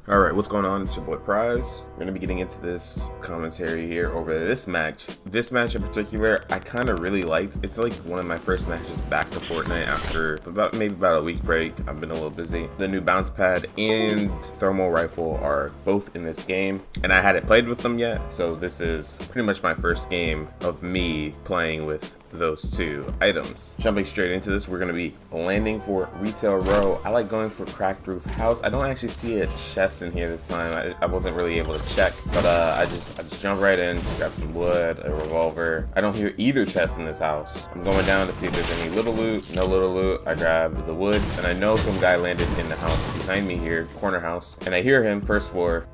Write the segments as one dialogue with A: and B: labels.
A: Alright, what's going on? It's your boy Prize. We're gonna be getting into this commentary here over this match. This match in particular, I kind of really liked. It's like one of my first matches back to Fortnite after maybe about a week break. I've been a little busy. The new bounce pad and thermal rifle are both in this game, and I hadn't played with them yet, so this is pretty much my first game of me playing with those two items. Jumping straight into this, we're going to be landing for retail row. I like going for cracked roof house. I don't actually see a chest in here this time. I wasn't really able to check, but I just jump right in, grab some wood, a revolver. I don't hear either chest in this house. I'm going down to see if there's any little loot. No little loot. I grab the wood, and I know some guy landed in the house behind me here, corner house, and I hear him first floor.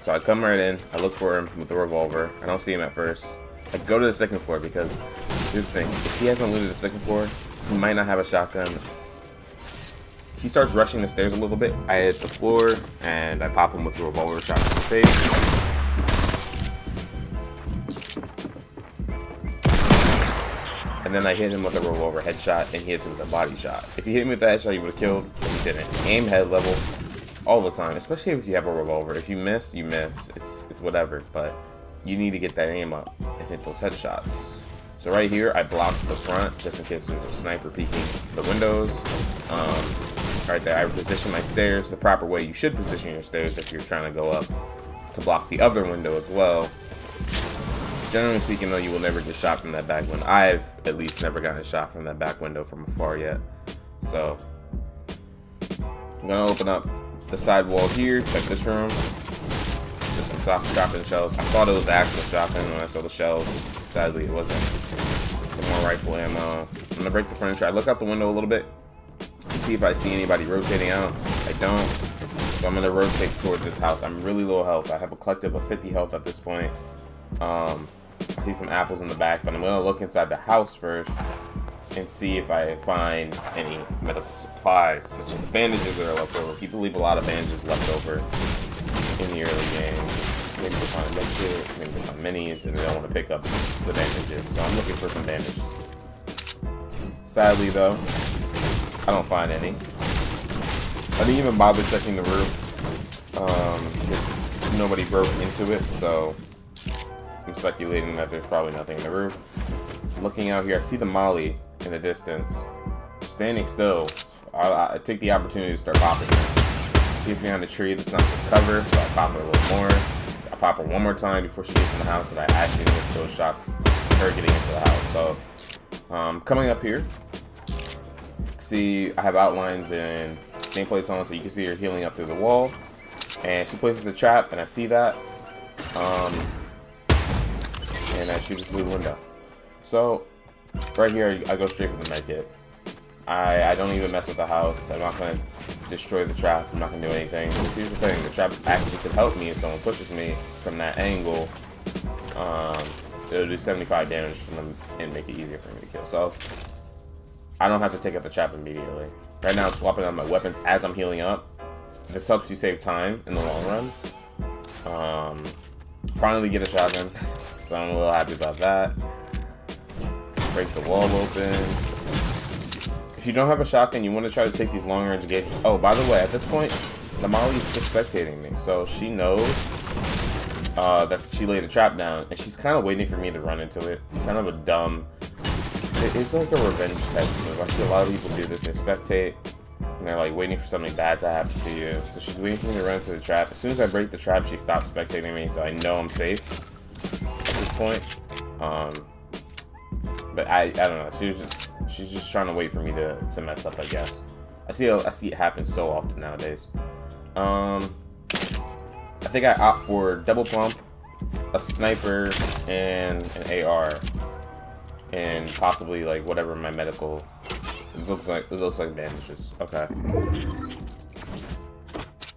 A: So I come right in, I look for him with the revolver. I don't see him at first. I go to the second floor because here's the thing. If he hasn't looted the second floor, he might not have a shotgun. He starts rushing the stairs a little bit. I hit the floor and I pop him with the revolver shot in the face. And then I hit him with a revolver headshot and he hits him with a body shot. If he hit me with that headshot, he would have killed, but he didn't. Aim head level all the time, especially if you have a revolver. If you miss, you miss. It's whatever, but you need to get that aim up and hit those headshots. So right here, I blocked the front just in case there's a sniper peeking the windows. Right there, I position my stairs the proper way you should position your stairs if you're trying to go up, to block the other window as well. Generally speaking, though, you will never get shot from that back window. I've at least never gotten a shot from that back window from afar yet. So I'm gonna open up the side wall here, check this room. Just some soft shotgun shells. I thought it was the actual shotgun when I saw the shells. Sadly, it wasn't. Some more rifle ammo. I'm gonna break the furniture. I look out the window a little bit to see if I see anybody rotating out. I don't. So I'm gonna rotate towards this house. I'm really low health. I have a collective of 50 health at this point. I see some apples in the back, but I'm gonna look inside the house first and see if I find any medical supplies, such as bandages that are left over. People leave a lot of bandages left over in the early game. Maybe they find med kit, maybe they find minis, and they don't want to pick up the bandages. So I'm looking for some bandages. Sadly, though, I don't find any. I didn't even bother checking the roof. Nobody broke into it, so I'm speculating that there's probably nothing in the roof. Looking out here, I see the molly in the distance, standing still. I take the opportunity to start popping her. She's behind the tree that's not for cover, so I pop her a little more. I pop her one more time before she gets in the house, and I actually miss those shots of her getting into the house. So coming up here, see I have outlines and nameplates on, so you can see her healing up through the wall, and she places a trap, and I see that, and I shoot through the window. So right here, I go straight for the med kit. I don't even mess with the house. I'm not going to destroy the trap. I'm not going to do anything. Because here's the thing. The trap actually could help me if someone pushes me from that angle. It'll do 75 damage from them and make it easier for me to kill. So I don't have to take out the trap immediately. Right now, I'm swapping out my weapons as I'm healing up. This helps you save time in the long run. Finally get a shotgun. So I'm a little happy about that. Break the wall open. If you don't have a shotgun, you want to try to take these long-range engagements. Oh, by the way, at this point, the molly is still spectating me, so she knows that she laid a trap down, and she's kind of waiting for me to run into it. It's kind of a dumb. It's like a revenge type move. I see a lot of people do this. They spectate, and they're like waiting for something bad to happen to you. So she's waiting for me to run into the trap. As soon as I break the trap, she stops spectating me, so I know I'm safe at this point. But I don't know. She's just trying to wait for me to mess up, I guess. I see it happen so often nowadays. I think I opt for double pump, a sniper, and an AR, and possibly like whatever my medical. It looks like bandages. Okay.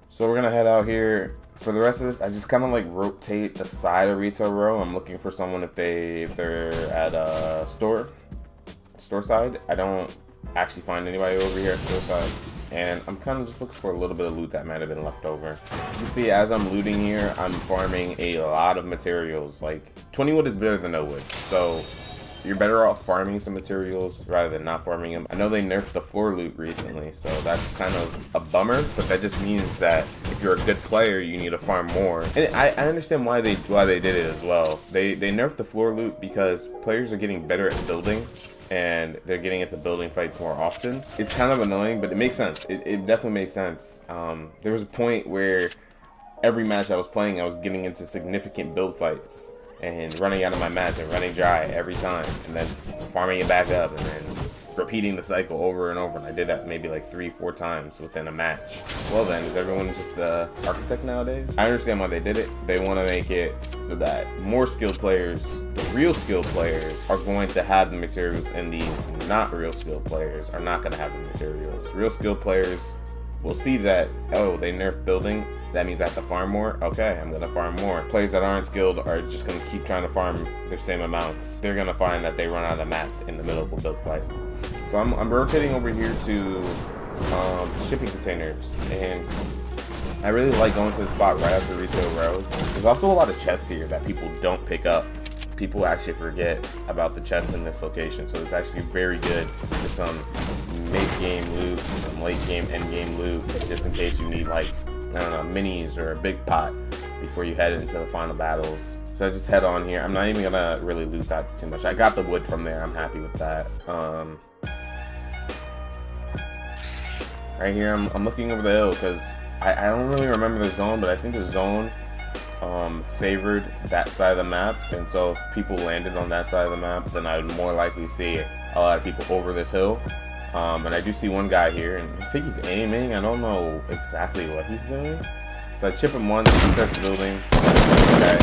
A: So we're gonna head out here. For the rest of this, I just kind of like rotate the side of retail row. I'm looking for someone if they're at a store side. I don't actually find anybody over here at store side, and I'm kind of just looking for a little bit of loot that might have been left over. You can see as I'm looting here, I'm farming a lot of materials. Like 20 wood is better than no wood, so you're better off farming some materials rather than not farming them. I know they nerfed the floor loot recently, so that's kind of a bummer, but that just means that if you're a good player, you need to farm more. And I understand why they did it as well. They nerfed the floor loot because players are getting better at building, and they're getting into building fights more often. It's kind of annoying, but it makes sense. It definitely makes sense. There was a point where every match I was playing, I was getting into significant build fights and running out of my match and running dry every time, and then farming it back up, and then repeating the cycle over and over. And I did that maybe like 3-4 times within a match. Well then, is everyone just the architect nowadays? I understand why they did it. They want to make it so that more skilled players, the real skilled players, are going to have the materials, and the not real skilled players are not going to have the materials. Real skilled players will see that, oh, they nerfed building, that means I have to farm more. Okay, I'm gonna farm more. Players that aren't skilled are just gonna keep trying to farm their same amounts. They're gonna find that they run out of mats in the middle of a build fight. So I'm rotating over here to shipping containers, and I really like going to the spot right after retail road. There's also a lot of chests here that people don't pick up. People actually forget about the chests in this location, so it's actually very good for some mid-game loot, some late-game, end-game loot, just in case you need, like, I don't know, minis or a big pot before you head into the final battles. So I just head on here. I'm not even gonna really loot that too much. I got the wood from there. I'm happy with that. Right here, I'm looking over the hill because I don't really remember the zone, but I think the zone favored that side of the map, and so if people landed on that side of the map, then I would more likely see a lot of people over this hill. And I do see one guy here, and I think he's aiming. I don't know exactly what he's doing. So I chip him once, he starts building. Okay.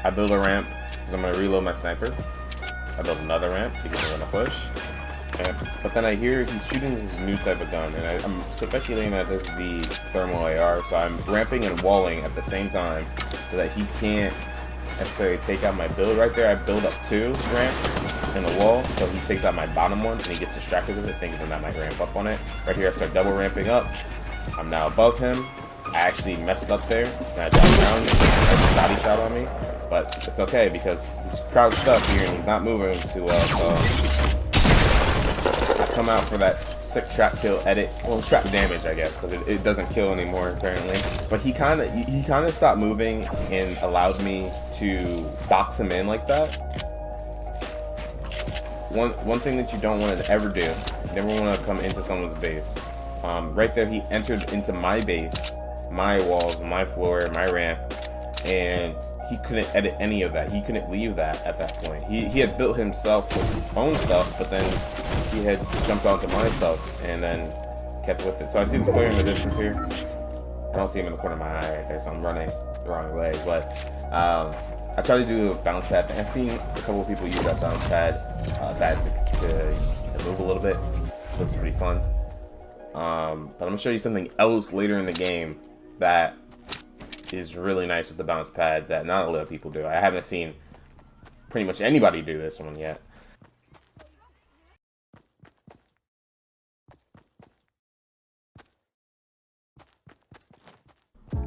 A: I build a ramp because I'm going to reload my sniper. I build another ramp because I'm going to push. But then I hear he's shooting his new type of gun, and I'm speculating that this is the thermal AR, so I'm ramping and walling at the same time so that he can't necessarily take out my build. Right there, I build up 2 ramps in the wall, so he takes out my bottom one, and he gets distracted with it, thinking that I might ramp up on it. Right here, I start double ramping up. I'm now above him. I actually messed up there, and I dropped down, and he shot on me, but it's okay because he's crouched up here, and he's not moving too well, so I come out for that sick trap kill edit. Well, trap damage, I guess, because it doesn't kill anymore apparently. But he kind of stopped moving and allowed me to box him in like that. One thing that you don't want to ever do, you never want to come into someone's base. Right there, he entered into my base, my walls, my floor, my ramp, and he couldn't edit any of that. He couldn't leave that at that point. He had built himself his own stuff, but then he had jumped onto my stuff and then kept with it. So I see this player in the distance here. I don't see him in the corner of my eye right there, so I'm running the wrong way. But I try to do a bounce pad. I've seen a couple of people use that bounce pad to move a little bit. Looks pretty fun. But I'm gonna show you something else later in the game that is really nice with the bounce pad that not a lot of people do. I haven't seen pretty much anybody do this one yet.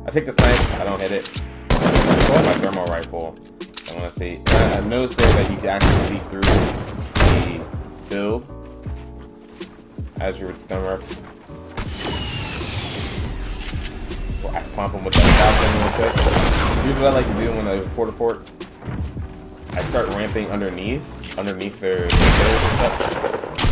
A: I take the snipe, I don't hit it. I pull out my thermal rifle. I want to see. I've noticed there that you can actually see through the build as you're thermal. I pump them with that shotgun real quick. Here's what I like to do when there's a porta fort. I start ramping underneath their build and such,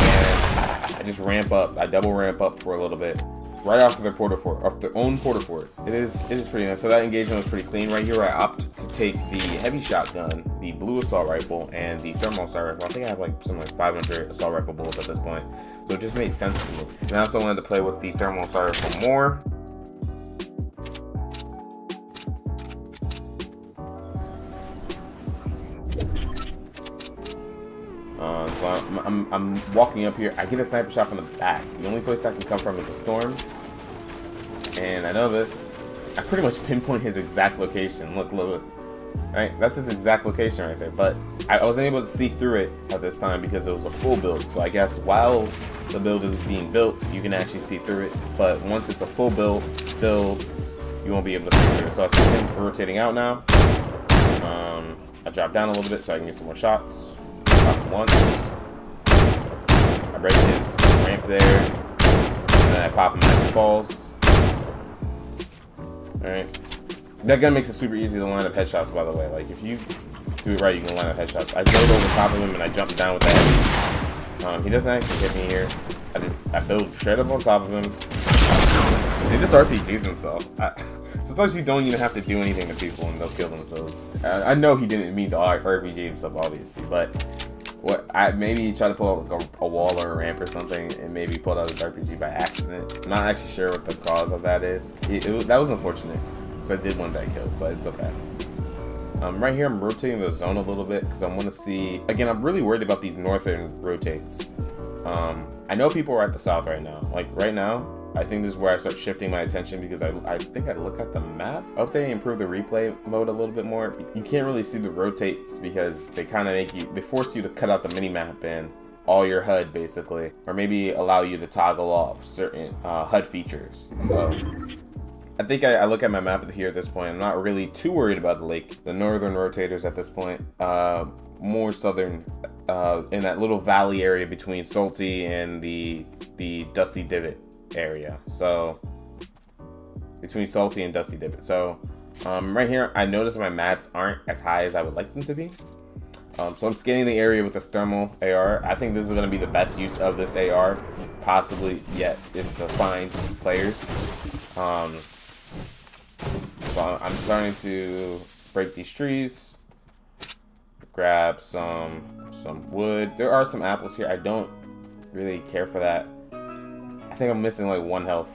A: and I just ramp up. I double ramp up for a little bit. Right off their porta fort, off their own porta fort. It is pretty nice. So that engagement was pretty clean. Right here, I opt to take the heavy shotgun, the blue assault rifle, and the thermal assault rifle. I think I have like something like 500 assault rifle bullets at this point, so it just made sense to me. And I also wanted to play with the thermal assault rifle more. So I'm walking up here. I get a sniper shot from the back. The only place that can come from is a storm. And I know this. I pretty much pinpoint his exact location. Look. Right? That's his exact location right there. But I wasn't able to see through it at this time because it was a full build. So I guess while the build is being built, you can actually see through it. But once it's a full build, you won't be able to see through. So I see him rotating out now. I drop down a little bit so I can get some more shots. Pop once. I break his ramp there. And then I pop him as he falls. Alright. That gun makes it super easy to line up headshots, by the way. Like, if you do it right, you can line up headshots. I build over top of him and I jump down with that. He doesn't actually hit me here. I build straight up on top of him. He just RPGs himself. Sometimes you don't even have to do anything to people and they'll kill themselves. I know he didn't mean to RPG himself, obviously, but maybe he tried to pull out a wall or a ramp or something and maybe pulled out his RPG by accident. I'm not actually sure what the cause of that is. That was unfortunate because I did want that kill, but it's okay. Right here, I'm rotating the zone a little bit because I want to see. Again, I'm really worried about these northern rotates. I know people are at the south right now. Like right now, I think this is where I start shifting my attention because I think I look at the map. I hope they improve the replay mode a little bit more. You can't really see the rotates because they kind of they force you to cut out the mini map and all your HUD basically, or maybe allow you to toggle off certain HUD features. So I think I look at my map here at this point. I'm not really too worried about the northern rotators at this point. More southern, in that little valley area between Salty and the Dusty Divot area. So between Salty and Dusty Divot. So right here, I notice my mats aren't as high as I would like them to be. So I'm scanning the area with this thermal AR. I think this is going to be the best use of this AR, possibly yet, is to find players. So I'm starting to break these trees, grab some wood. There are some apples here. I don't really care for that. I think I'm missing like 1 health,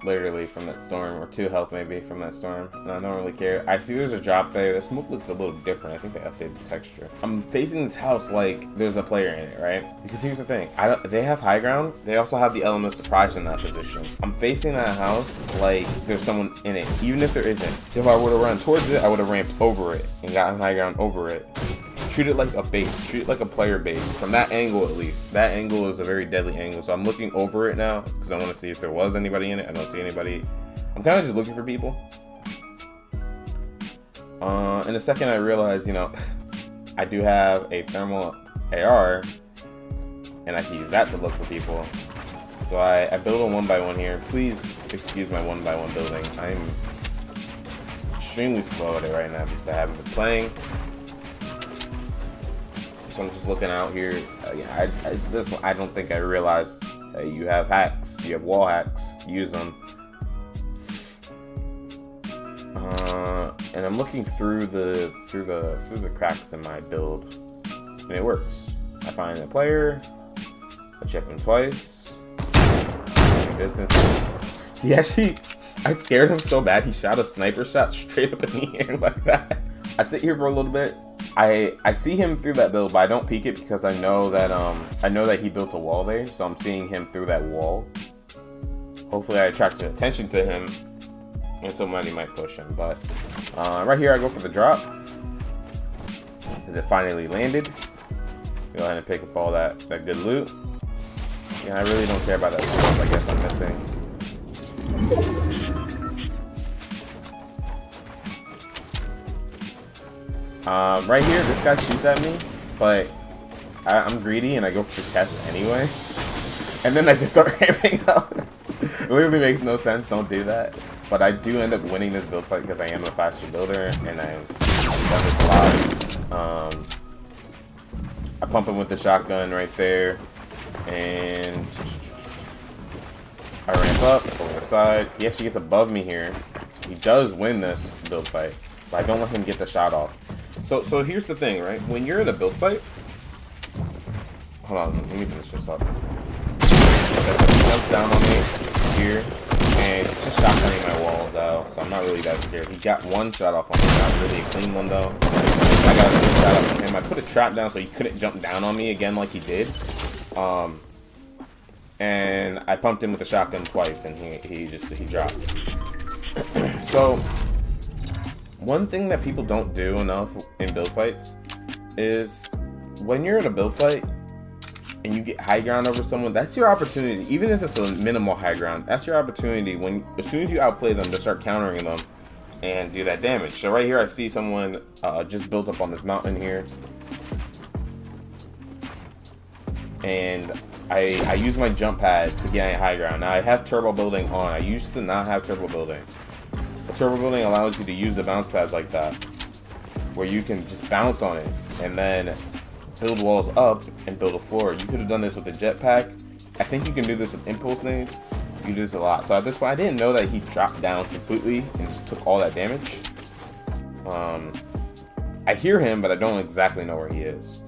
A: literally, from that storm, or 2 health maybe from that storm, and I don't really care. I see there's a drop there. The smoke looks a little different. I think they updated the texture. I'm facing this house like there's a player in it, right? Because here's the thing, they have high ground. They also have the element of surprise in that position. I'm facing that house like there's someone in it, even if there isn't. If I would have run towards it, I would have ramped over it and gotten high ground over it. Treat it like a base, treat it like a player base, from that angle at least. That angle is a very deadly angle, so I'm looking over it now because I want to see if there was anybody in it. I don't see anybody. I'm kind of just looking for people. In a second I realize, you know, I do have a thermal AR and I can use that to look for people. So I build a 1x1 here. Please excuse my 1x1 building. I'm extremely slow at it right now because I haven't been playing. So I'm just looking out here. I don't think I realized that you have hacks. You have wall hacks. Use them. And I'm looking through the cracks in my build, and it works. I find a player. I check him twice. Distance. He actually, I scared him so bad. He shot a sniper shot straight up in the air like that. I sit here for a little bit. I see him through that build, but I don't peek it because I know that he built a wall there, so I'm seeing him through that wall. Hopefully I attract attention to him and somebody might push him. But right here I go for the drop because it finally landed. Go ahead and pick up all that good loot. Yeah, I really don't care about that stuff. I guess I'm missing. Right here, this guy shoots at me, but I'm greedy and I go for the chest anyway. And then I just start ramping up. It literally makes no sense, don't do that. But I do end up winning this build fight because I am a faster builder and I've done this a lot. I pump him with the shotgun right there. And I ramp up over the side. He actually gets above me here. He does win this build fight, but I don't let him get the shot off. So here's the thing, right? When you're in a build fight, hold on, let me finish this up. He jumps down on me here, and it's just shotgunning my walls out, so I'm not really that scared. He got 1 shot off on me, not really a clean one though. I got a good shot off on him. I put a trap down so he couldn't jump down on me again like he did. And I pumped him with the shotgun twice, and he dropped. So one thing that people don't do enough in build fights is when you're in a build fight, and you get high ground over someone, that's your opportunity. Even if it's a minimal high ground, that's your opportunity when, as soon as you outplay them, to start countering them and do that damage. So right here, I see someone just built up on this mountain here. And I use my jump pad to get high ground. Now I have turbo building on. I used to not have turbo building. But turbo building allows you to use the bounce pads like that, where you can just bounce on it and then build walls up and build a floor. You could have done this with the jetpack. I think you can do this with impulse nades. You can do this a lot. So at this point, I didn't know that he dropped down completely and just took all that damage. I hear him, but I don't exactly know where he is.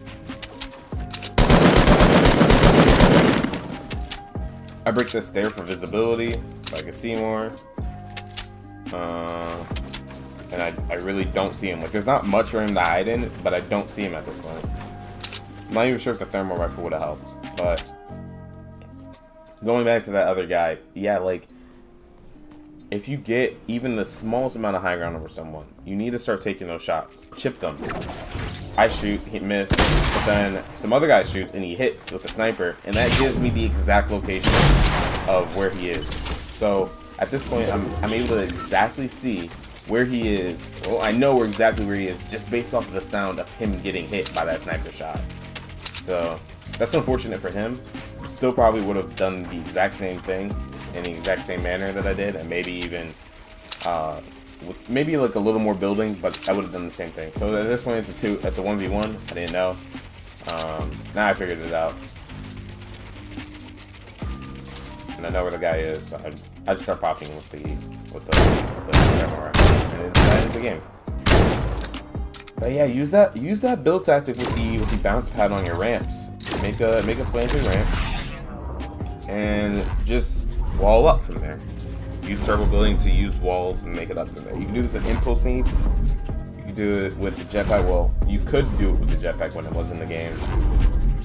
A: I break this stair for visibility, so I can see more. And I really don't see him. Like, there's not much for him to hide in, but I don't see him at this point. I'm not even sure if the thermal rifle would have helped, but going back to that other guy, yeah, like, if you get even the smallest amount of high ground over someone, you need to start taking those shots. Chip them. I shoot, he missed, but then some other guy shoots and he hits with a sniper, and that gives me the exact location of where he is. So at this point, I'm able to exactly see where he is. Well, I know exactly where he is just based off of the sound of him getting hit by that sniper shot. So that's unfortunate for him. Still probably would have done the exact same thing in the exact same manner that I did, and maybe even with maybe like a little more building, but I would have done the same thing. So at this point, it's a 1v1. I didn't know. Now I figured it out, and I know where the guy is. So I just start popping with the camera, and that ends the game. But yeah, use that build tactic with the bounce pad on your ramps. Make a slanted ramp, and just wall up from there. Use turbo building to use walls and make it up from there. You can do this with impulse needs. You can do it with the jetpack. Well, you could do it with the jetpack when it was in the game.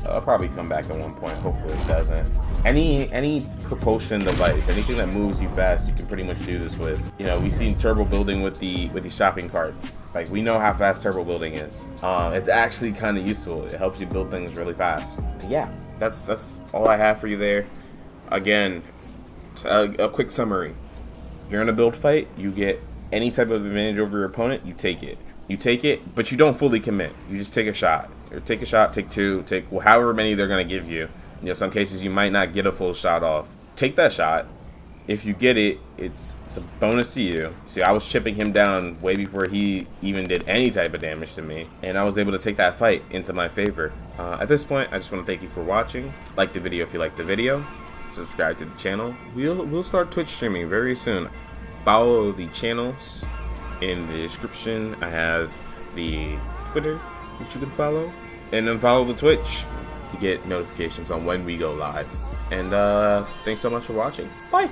A: I'll probably come back at one point. Hopefully it doesn't. Any propulsion device, anything that moves you fast, you can pretty much do this with. You know, we've seen turbo building with the shopping carts. Like, we know how fast turbo building is. It's actually kind of useful. It helps you build things really fast. But yeah, that's all I have for you there. Again, a quick summary. If you're in a build fight, you get any type of advantage over your opponent, you take it. You take it, but you don't fully commit. You just take a shot. Or take a shot, take two, take however many they're going to give you. You know, some cases you might not get a full shot off. Take that shot. If you get it, it's a bonus to you. See, I was chipping him down way before he even did any type of damage to me, and I was able to take that fight into my favor. At this point, I just want to thank you for watching. Like the video if you liked the video. Subscribe to the channel. We'll start Twitch streaming very soon. Follow the channels in the description. I have the Twitter, which you can follow, and then follow the Twitch to get notifications on when we go live. And thanks so much for watching. Bye.